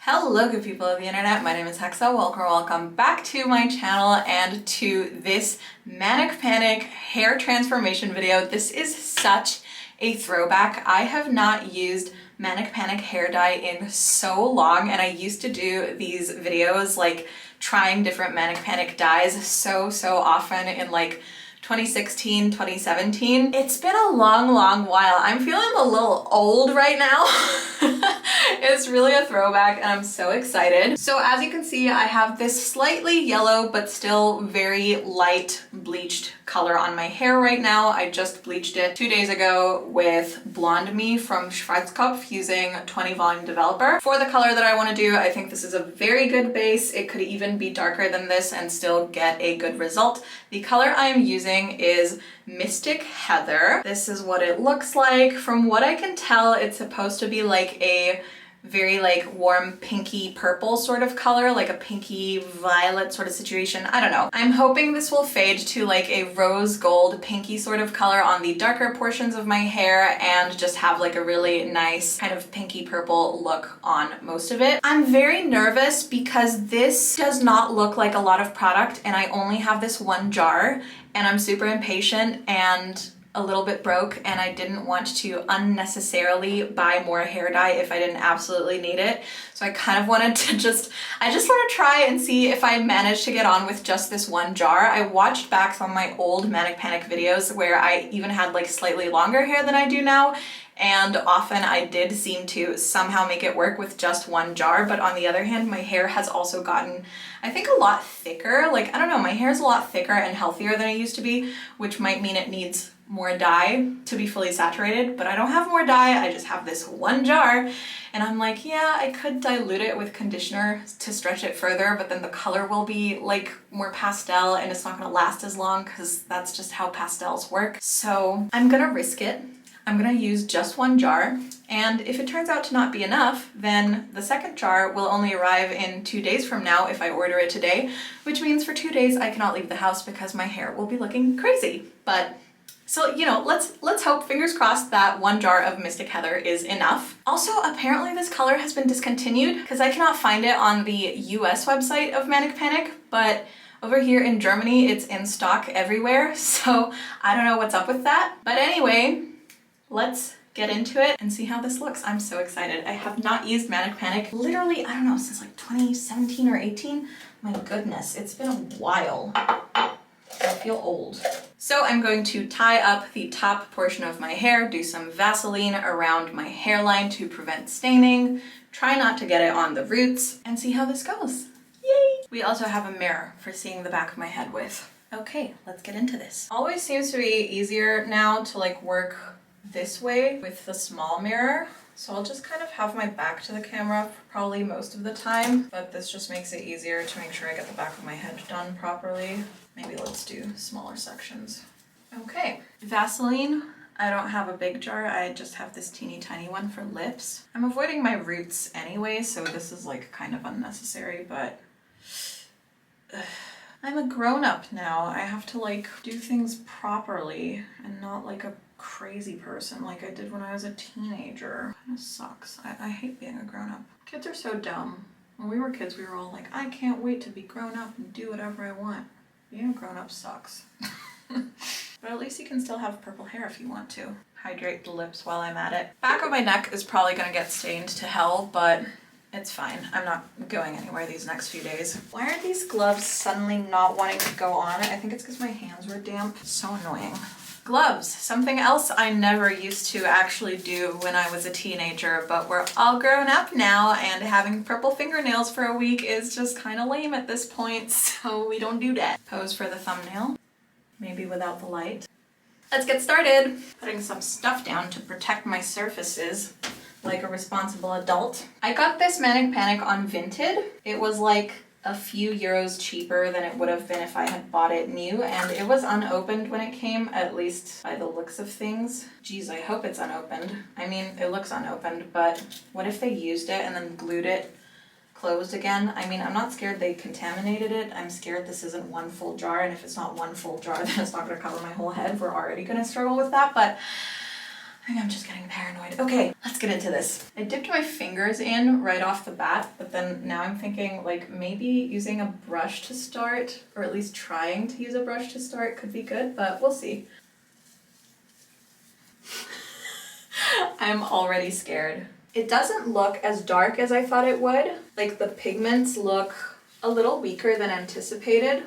Hello good people of the internet, my name is Hexa. Welcome back to my channel and to this Manic Panic hair transformation video. This is such a throwback. I have not used Manic Panic hair dye in so long, and I used to do these videos like trying different Manic Panic dyes so often in like 2016, 2017. It's been a long while. I'm feeling a little old right now. It's really a throwback and I'm so excited. So as you can see, I have this slightly yellow but still very light bleached color on my hair right now. I just bleached it 2 days ago with Blonde Me from Schwarzkopf using 20 volume developer. For the color that I want to do, I think this is a very good base. It could even be darker than this and still get a good result. The color I am using is Mystic Heather. This is what it looks like. From what I can tell, it's supposed to be like a very like warm pinky purple sort of color, like a pinky violet sort of situation. I don't know. I'm hoping this will fade to like a rose gold pinky sort of color on the darker portions of my hair and just have like a really nice kind of pinky purple look on most of it. I'm very nervous because this does not look like a lot of product and I only have this one jar and I'm super impatient and a little bit broke, and I didn't want to unnecessarily buy more hair dye if I didn't absolutely need it. So I kind of wanted to I just want to try and see if I manage to get on with just this one jar. I watched back some of my old Manic Panic videos where I even had like slightly longer hair than I do now, and often I did seem to somehow make it work with just one jar. But on the other hand, my hair has also gotten, I think, a lot thicker. Like, I don't know, my hair is a lot thicker and healthier than it used to be, which might mean it needs more dye to be fully saturated, but I don't have more dye. I just have this one jar and I'm like, yeah, I could dilute it with conditioner to stretch it further, but then the color will be like more pastel and it's not gonna last as long because that's just how pastels work. So I'm gonna risk it. I'm gonna use just one jar, and if it turns out to not be enough, then the second jar will only arrive in 2 days from now if I order it today, which means for 2 days I cannot leave the house because my hair will be looking crazy. But so, you know, let's hope, fingers crossed, that one jar of Mystic Heather is enough. Also, apparently this color has been discontinued because I cannot find it on the US website of Manic Panic, but over here in Germany, it's in stock everywhere. So I don't know what's up with that. But anyway, let's get into it and see how this looks. I'm so excited. I have not used Manic Panic literally, I don't know, since like 2017 or 18. My goodness, it's been a while. I feel old. So I'm going to tie up the top portion of my hair, do some Vaseline around my hairline to prevent staining, try not to get it on the roots, and see how this goes. Yay! We also have a mirror for seeing the back of my head with. Okay, let's get into this. Always seems to be easier now to like work this way with the small mirror. So I'll just kind of have my back to the camera probably most of the time, but this just makes it easier to make sure I get the back of my head done properly. Maybe let's do smaller sections. Okay, Vaseline. I don't have a big jar, I just have this teeny tiny one for lips. I'm avoiding my roots anyway, so this is like kind of unnecessary, but I'm a grown-up now. I have to like do things properly and not like a crazy person like I did when I was a teenager. Kind of sucks. I hate being a grown-up. Kids are so dumb. When we were kids, we were all like, I can't wait to be grown up and do whatever I want. Being a grown-up sucks. But at least you can still have purple hair if you want to. Hydrate the lips while I'm at it. Back of my neck is probably gonna get stained to hell, but it's fine. I'm not going anywhere these next few days. Why are these gloves suddenly not wanting to go on? I think it's because my hands were damp. So annoying. Gloves, something else I never used to actually do when I was a teenager, but we're all grown up now and having purple fingernails for a week is just kind of lame at this point, so we don't do that. Pose for the thumbnail, maybe without the light. Let's get started. Putting some stuff down to protect my surfaces like a responsible adult. I got this Manic Panic on Vinted. It was like a few euros cheaper than it would have been if I had bought it new, and it was unopened when it came, at least by the looks of things. Geez, I hope it's unopened. I mean, it looks unopened, but what if they used it and then glued it closed again? I mean, I'm not scared they contaminated it. I'm scared this isn't one full jar, and if it's not one full jar, then it's not gonna cover my whole head. We're already gonna struggle with that, but I think I'm just getting paranoid. Okay, let's get into this. I dipped my fingers in right off the bat, but then now I'm thinking like maybe using a brush to start, or at least trying to use a brush to start could be good, but we'll see. I'm already scared. It doesn't look as dark as I thought it would. Like the pigments look a little weaker than anticipated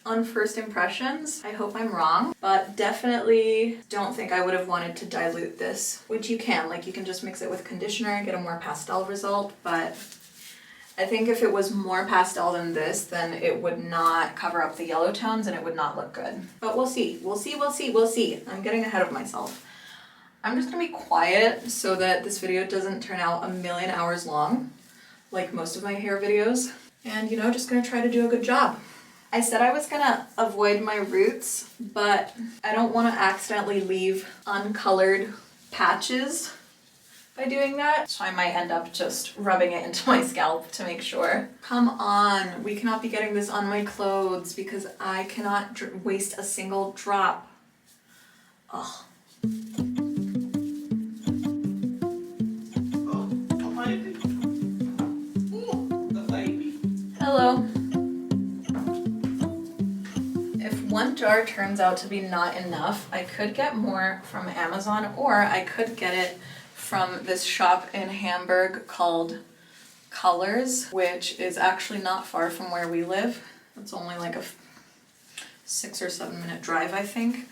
on first impressions. I hope I'm wrong, but definitely don't think I would have wanted to dilute this, which you can. Like you can just mix it with conditioner and get a more pastel result, but I think if it was more pastel than this, then it would not cover up the yellow tones and it would not look good. But we'll see. We'll see, we'll see, we'll see. I'm getting ahead of myself. I'm just gonna be quiet so that this video doesn't turn out 1,000,000 hours long, like most of my hair videos. And you know, just gonna try to do a good job. I said I was gonna avoid my roots, but I don't wanna accidentally leave uncolored patches by doing that. So I might end up just rubbing it into my scalp to make sure. Come on, we cannot be getting this on my clothes because I cannot waste a single drop. Ugh. Hello. If one jar turns out to be not enough, I could get more from Amazon, or I could get it from this shop in Hamburg called Colors, which is actually not far from where we live. It's only like a 6 or 7 minute drive, I think.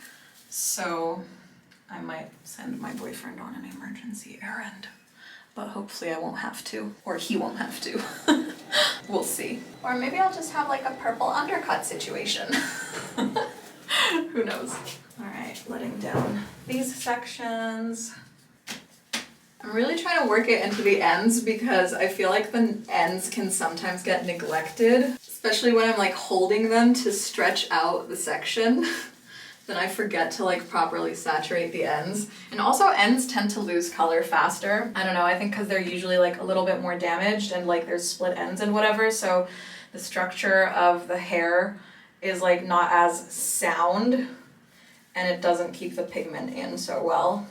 So I might send my boyfriend on an emergency errand, but hopefully I won't have to, or he won't have to. We'll see. Or maybe I'll just have like a purple undercut situation. Who knows? All right, letting down these sections. I'm really trying to work it into the ends because I feel like the ends can sometimes get neglected, especially when I'm like holding them to stretch out the section. Then I forget to like properly saturate the ends. And also ends tend to lose color faster. I don't know, I think because they're usually like a little bit more damaged and like there's split ends and whatever, so the structure of the hair is like not as sound and it doesn't keep the pigment in so well.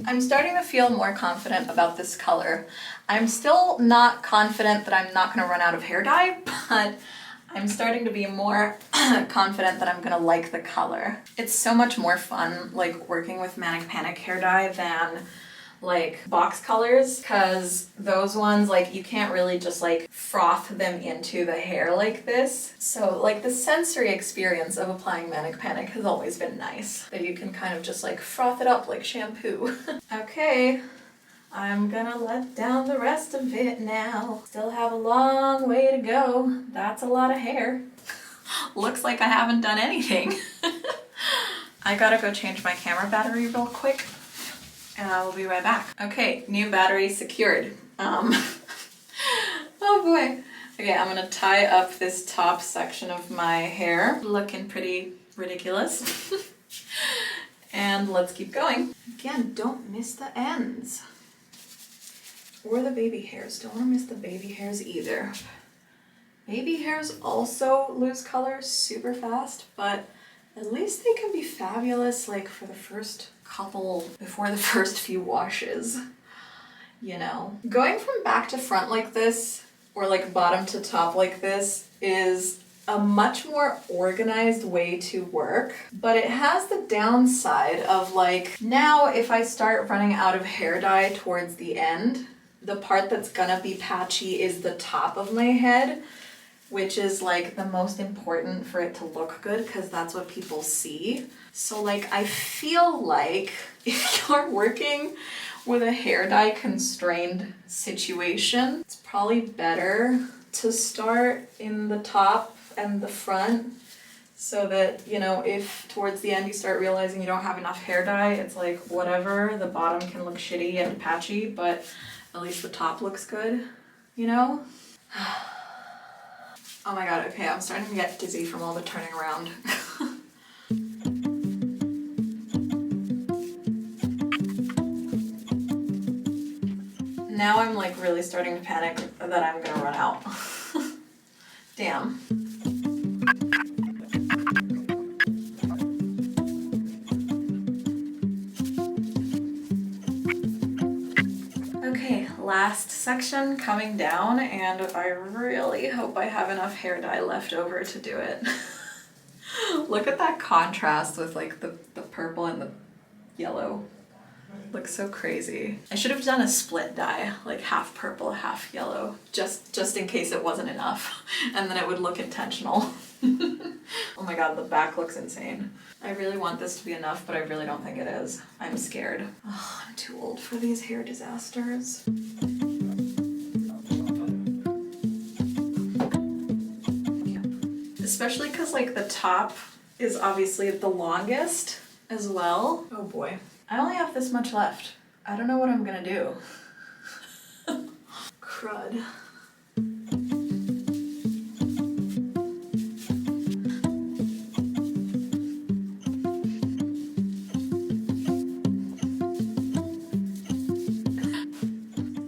I'm starting to feel more confident about this color. I'm still not confident that I'm not gonna run out of hair dye, but I'm starting to be more confident that I'm gonna like the color. It's so much more fun like working with Manic Panic hair dye than like box colors, because those ones like you can't really just like froth them into the hair like this. So like the sensory experience of applying Manic Panic has always been nice, that you can kind of just like froth it up like shampoo. Okay. I'm gonna let down the rest of it now. Still have a long way to go. That's a lot of hair. Looks like I haven't done anything. I gotta go change my camera battery real quick and I will be right back. Okay, new battery secured. Oh boy. Okay, I'm gonna tie up this top section of my hair. Looking pretty ridiculous. And let's keep going. Again, don't miss the ends. Or the baby hairs. Don't want to miss the baby hairs either. Baby hairs also lose color super fast, but at least they can be fabulous like for the first couple, before the first few washes, you know. Going from back to front like this, or like bottom to top like this, is a much more organized way to work, but it has the downside of like, now if I start running out of hair dye towards the end, the part that's gonna be patchy is the top of my head, which is like the most important for it to look good because that's what people see. So like I feel like if you're working with a hair dye constrained situation, it's probably better to start in the top and the front so that, you know, if towards the end you start realizing you don't have enough hair dye, it's like whatever, the bottom can look shitty and patchy, but at least the top looks good, you know? Oh my god, okay, I'm starting to get dizzy from all the turning around. Now I'm like really starting to panic that I'm gonna run out. Damn. Okay, last section coming down, and I really hope I have enough hair dye left over to do it. Look at that contrast with like the purple and the yellow. Looks so crazy. I should have done a split dye, like half purple, half yellow, just in case it wasn't enough, and then it would look intentional. Oh my god, the back looks insane. I really want this to be enough, but I really don't think it is. I'm scared. Oh, I'm too old for these hair disasters. Especially because like the top is obviously the longest as well. Oh boy. I only have this much left. I don't know what I'm gonna do. Crud.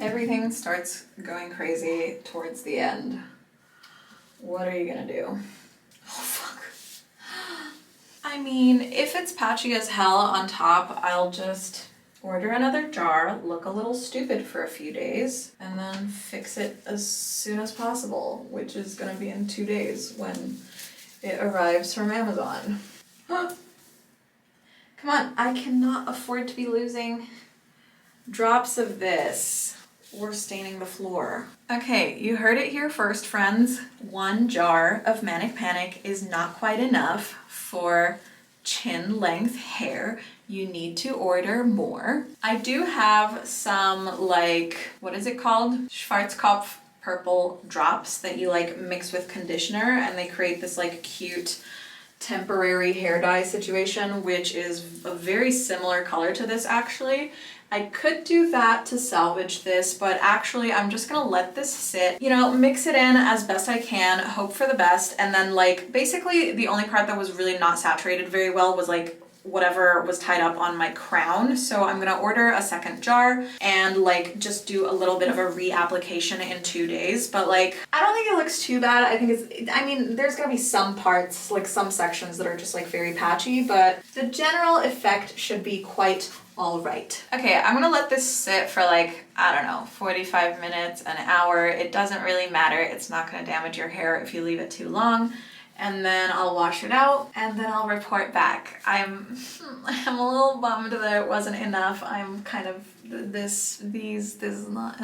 Everything starts going crazy towards the end. What are you gonna do? Oh fuck. I mean, if it's patchy as hell on top, I'll just order another jar, look a little stupid for a few days, and then fix it as soon as possible, which is gonna be in 2 days when it arrives from Amazon. Come on, I cannot afford to be losing drops of this or staining the floor. Okay, you heard it here first, friends. 1 jar of Manic Panic is not quite enough for chin length hair. You need to order more. I do have some, like, what is it called? Schwarzkopf purple drops that you like mix with conditioner, and they create this like cute temporary hair dye situation, which is a very similar color to this actually. I could do that to salvage this, but actually I'm just gonna let this sit, you know, mix it in as best I can, hope for the best, and then like basically the only part that was really not saturated very well was like whatever was tied up on my crown. So I'm gonna order a second jar and like just do a little bit of a reapplication in 2 days. But like, I don't think it looks too bad. I think it's, I mean, there's gonna be some parts, like some sections that are just like very patchy, but the general effect should be quite all right. Okay, I'm gonna let this sit for like, I don't know, 45 minutes, an hour. It doesn't really matter. It's not gonna damage your hair if you leave it too long. And then I'll wash it out and then I'll report back. I'm a little bummed that it wasn't enough. I'm kind of, this is not,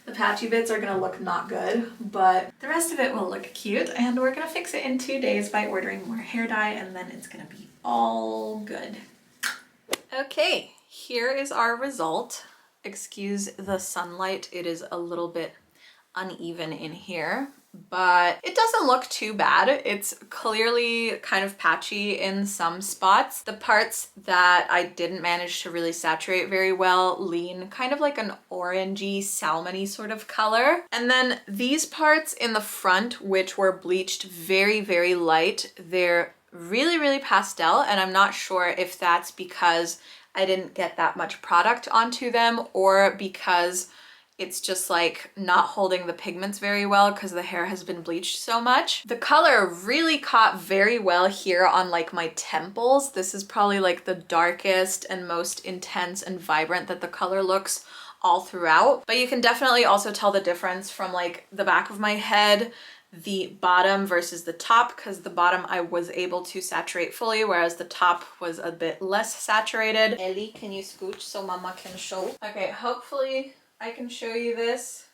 the patchy bits are gonna look not good, but the rest of it will look cute, and we're gonna fix it in 2 days by ordering more hair dye, and then it's gonna be all good. Okay, here is our result. Excuse the sunlight, it is a little bit uneven in here, but it doesn't look too bad. It's clearly kind of patchy in some spots. The parts that I didn't manage to really saturate very well lean kind of like an orangey, salmony sort of color. And then these parts in the front, which were bleached very, very light, they're really, really pastel, and I'm not sure if that's because I didn't get that much product onto them or because it's just like not holding the pigments very well because the hair has been bleached so much. The color really caught very well here on like my temples. This is probably like the darkest and most intense and vibrant that the color looks all throughout. But you can definitely also tell the difference from like the back of my head, the bottom versus the top, because the bottom I was able to saturate fully, whereas the top was a bit less saturated. Ellie, can you scooch so mama can show? Okay, hopefully I can show you this.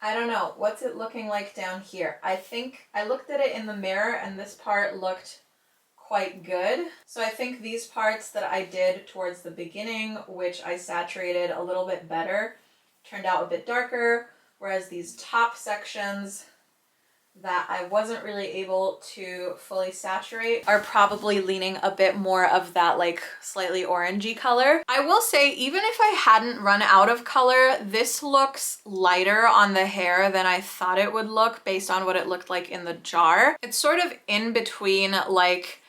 I don't know, what's it looking like down here? I think I looked at it in the mirror and this part looked quite good. So I think these parts that I did towards the beginning, which I saturated a little bit better, turned out a bit darker, whereas these top sections that I wasn't really able to fully saturate are probably leaning a bit more of that like slightly orangey color. I will say, even if I hadn't run out of color, this looks lighter on the hair than I thought it would look based on what it looked like in the jar. It's sort of in between like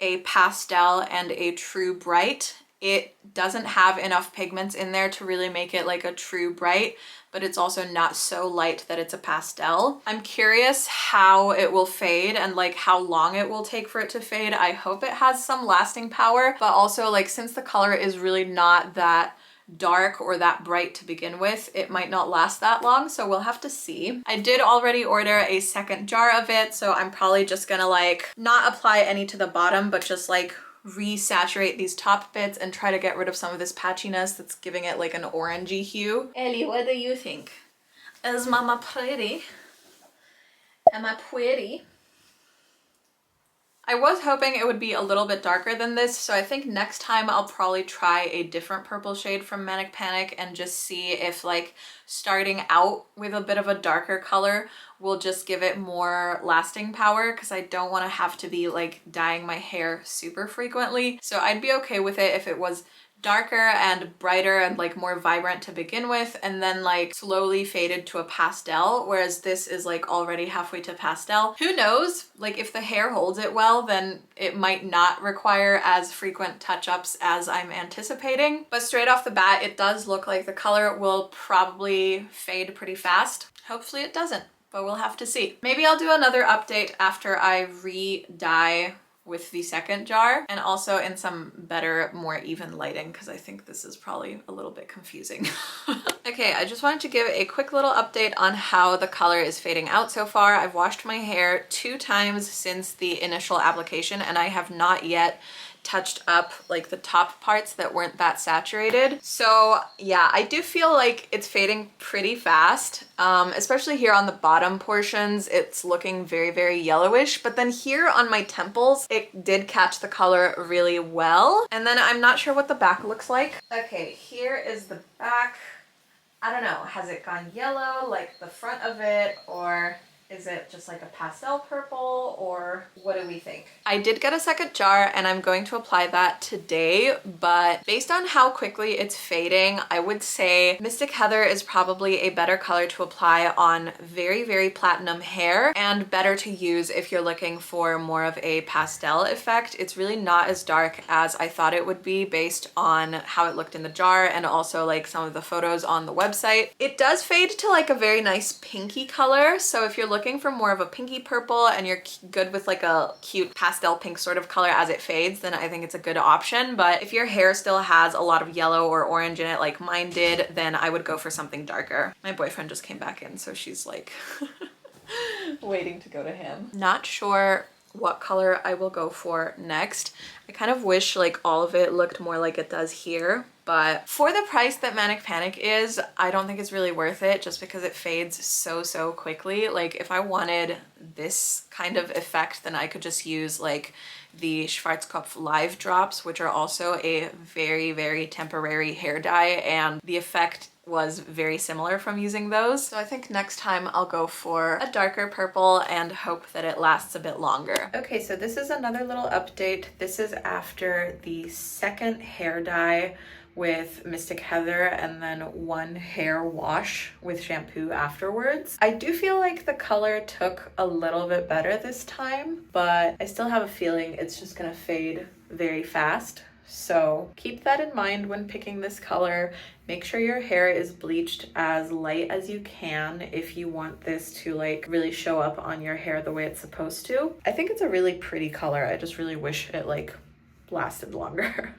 a pastel and a true bright. It doesn't have enough pigments in there to really make it like a true bright, but it's also not so light that it's a pastel. I'm curious how it will fade and like how long it will take for it to fade. I hope it has some lasting power, but also like since the color is really not that dark or that bright to begin with, it might not last that long, so we'll have to see. I did already order a second jar of it, so I'm probably just gonna like not apply any to the bottom, but just like resaturate these top bits and try to get rid of some of this patchiness that's giving it like an orangey hue. Ellie, what do you think? Is mama pretty? Am I pretty? I was hoping it would be a little bit darker than this, so I think next time I'll probably try a different purple shade from Manic Panic and just see if like starting out with a bit of a darker color will just give it more lasting power, because I don't want to have to be like dyeing my hair super frequently. So I'd be okay with it if it was darker and brighter and like more vibrant to begin with, and then like slowly faded to a pastel, whereas this is like already halfway to pastel. Who knows, like if the hair holds it well, then it might not require as frequent touch-ups as I'm anticipating. But straight off the bat, it does look like the color will probably fade pretty fast. Hopefully it doesn't, but we'll have to see. Maybe I'll do another update after I re-dye with the second jar, and also in some better, more even lighting, because I think this is probably a little bit confusing. Okay, I just wanted to give a quick little update on how the color is fading out so far. I've washed my hair 2 times since the initial application, and I have not yet touched up like the top parts that weren't that saturated. So yeah, I do feel like it's fading pretty fast, especially here on the bottom portions. It's looking very, very yellowish, but then here on my temples, it did catch the color really well. And then I'm not sure what the back looks like. Okay, here is the back. I don't know, has it gone yellow like the front of it, or is it just like a pastel purple, or what do we think? I did get a second jar and I'm going to apply that today, but based on how quickly it's fading, I would say Mystic Heather is probably a better color to apply on very, very platinum hair, and better to use if you're looking for more of a pastel effect. It's really not as dark as I thought it would be based on how it looked in the jar and also like some of the photos on the website. It does fade to like a very nice pinky color, so if you're looking for more of a pinky purple and you're good with like a cute pastel pink sort of color as it fades, then I think it's a good option. But if your hair still has a lot of yellow or orange in it like mine did, then I would go for something darker. My boyfriend just came back in, so she's like waiting to go to him. Not sure what color I will go for next. I kind of wish like all of it looked more like it does here, but for the price that Manic Panic is, I don't think it's really worth it, just because it fades so quickly. Like if I wanted this kind of effect, then I could just use like the Schwarzkopf Live Drops, which are also a very, very temporary hair dye, and the effect was very similar from using those. So I think next time I'll go for a darker purple and hope that it lasts a bit longer. Okay, so this is another little update. This is after the second hair dye with Mystic Heather and then 1 hair wash with shampoo afterwards. I do feel like the color took a little bit better this time, but I still have a feeling it's just gonna fade very fast. So keep that in mind when picking this color. Make sure your hair is bleached as light as you can if you want this to like really show up on your hair the way it's supposed to. I think it's a really pretty color. I just really wish it like lasted longer.